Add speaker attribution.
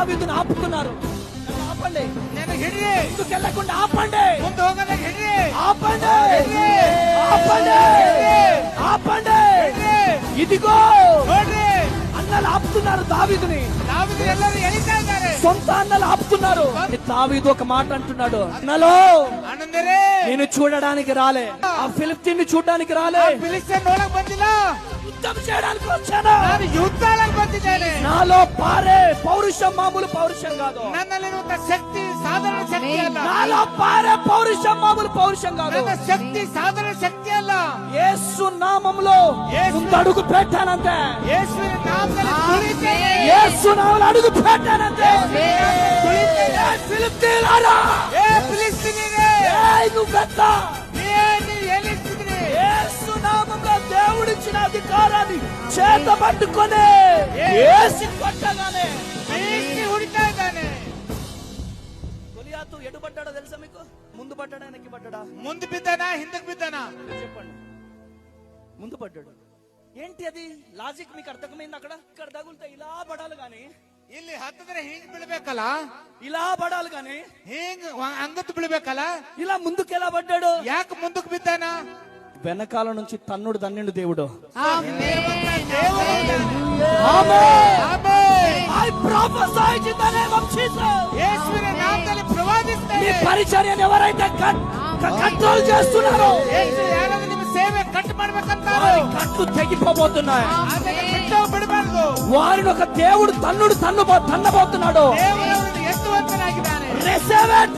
Speaker 1: దావీదును ఆపుతున్నారు. ఆపండి,
Speaker 2: నేను ಹಿಡ್ರಿ,
Speaker 1: ముందుకు వెళ్ళకుండా ఆపండి,
Speaker 2: ಮುಂದೆ ಹೋಗಲ್ಲ ಹಿಡ್ರಿ,
Speaker 1: ఆపండి,
Speaker 2: ಹಿಡ್ರಿ,
Speaker 1: ఆపండి,
Speaker 2: ಹಿಡ್ರಿ,
Speaker 1: ఆపండి.
Speaker 2: ಹಿಡ್ರಿ,
Speaker 1: ఇదిగో
Speaker 2: ನೋಡ್ರಿ,
Speaker 1: అన్నలు ఆపుతున్నారు దావీదుని.
Speaker 2: దావీదు ಎಲ್ಲರೂ ಎಳಿತಾ ಇದ್ದಾರೆ.
Speaker 1: సొంత అన్నలు ఆపుతున్నారు. దావీదు ఒక మాట అంటున్నాడు, అన్నలో
Speaker 2: అనందరే
Speaker 1: నేను చూడడానికి రాలే, ఆ ఫిలిస్తీన్ని చూడడానికి రాలే,
Speaker 2: ఫిలిస్తీన్ ನೋಡಕ್ ಬಂದಿಲ್ಲ,
Speaker 1: యుద్ధం చేయడానికి వచ్చాను.
Speaker 2: ನಾನು ಯುದ್ಧಾలకు ಬಂದಿದ್ದೇನೆ.
Speaker 1: నాలో పారే పౌరుషం మామూలు పౌరుషం కాదు.
Speaker 2: ನನ್ನಲ್ಲಿರುವಂತ ಶಕ್ತಿ ಸಾಧಾರಣ ಶಕ್ತಿ ಅಲ್ಲ.
Speaker 1: నాలో పారే పౌరుషం మామూలు పౌరుషం కాదు.
Speaker 2: ನನ್ನ ಶಕ್ತಿ ಸಾಧಾರಣ ಶಕ್ತಿ ಅಲ್ಲ.
Speaker 1: యేసు నామములో ముందడుగు పెట్టానంతే.
Speaker 2: ಯೇಸುವಿನ ನಾಮದಲ್ಲಿ ತುಳಿತೇನೆ.
Speaker 1: యేసు నామములో అడుగు పెట్టానంతే.
Speaker 2: ತುಳಿತೇನೆ.
Speaker 1: ఫిలిస్తీయులారా,
Speaker 2: ಏ ಫಿಲಿಸ್ತೀನಿಯರೇ,
Speaker 1: నువ్వెంత
Speaker 2: ನೀವು ಎಲ್ಲಿದ್ದೀರಿ?
Speaker 1: యేసు నామములో దేవుడిచ్చిన అధికారాన్ని చేత పట్టుకొని యేసు కొట్టగానే
Speaker 2: ಬೀಸಿ ಹುಡುಕ್ತಾ ಇದ್ದಾನೆ.
Speaker 1: గొలియాతు ఎటు పడ్డాడో తెలుసా మీకు? ముందు పడ్డాడా, వెనక్కి పడ్డాడా?
Speaker 2: ಮುಂದೆ ಬಿದ್ದಾನ, ಹಿಂದಕ್ಕೆ ಬಿದ್ದಾನ?
Speaker 1: చెప్పండి. ముందు పడ్డాడు. ఏంటి అది లాజిక్ మీకు అర్థమైంది? అక్కడ ఇక్కడ తగులుతా ఇలా పడాలి గాని,
Speaker 2: ಇಲ್ಲಿ ಹತ್ತಿದ್ರೆ ಹಿಂಗ್ ಬೀಳ್ಬೇಕಲ್ಲ,
Speaker 1: ఇలా పడాలి గాని,
Speaker 2: ಹಿಂಗ್ ಅಂಗತ್ತು ಬೀಳ್ಬೇಕಲ್ಲ,
Speaker 1: ఇలా ముందుకు ఎలా పడ్డాడు?
Speaker 2: ಯಾಕೆ ಮುಂದಕ್ಕೆ ಬಿದ್ದಾನ?
Speaker 1: వెనకాల నుంచి తన్నుడు తన్నిండు దేవుడు.
Speaker 2: ದೇವರು
Speaker 1: I prophesy in the name of Jesus.
Speaker 2: ಯೇಸುವಿನ ನಾಮದಲ್ಲಿ
Speaker 1: మీ
Speaker 2: ಪ್ರವಾದಿಸ್ತೇನೆ.
Speaker 1: పరిచర్యను ఎవరైతే కంట్రోల్ చేస్తున్నారో
Speaker 2: ಯೇಸು ಯಾರಾದ್ರೂ ನಿಮ್ಮ ಸೇವೆ కట్ ಮಾಡ್ಬೇಕಂತಾರೋ
Speaker 1: వారి కట్లు తెగిపోబోతున్నాయి.
Speaker 2: ಅದನ್ನ ಬಿಟ್ಟು ಬಿಡಬಾರ್ದು.
Speaker 1: వారిని ఒక దేవుడు తన్నుడు తన్నబోతున్నాడు.
Speaker 2: ದೇವರು ಎತ್ತುವಂತನಾಗಿದ್ದಾನೆ.
Speaker 1: Receive it.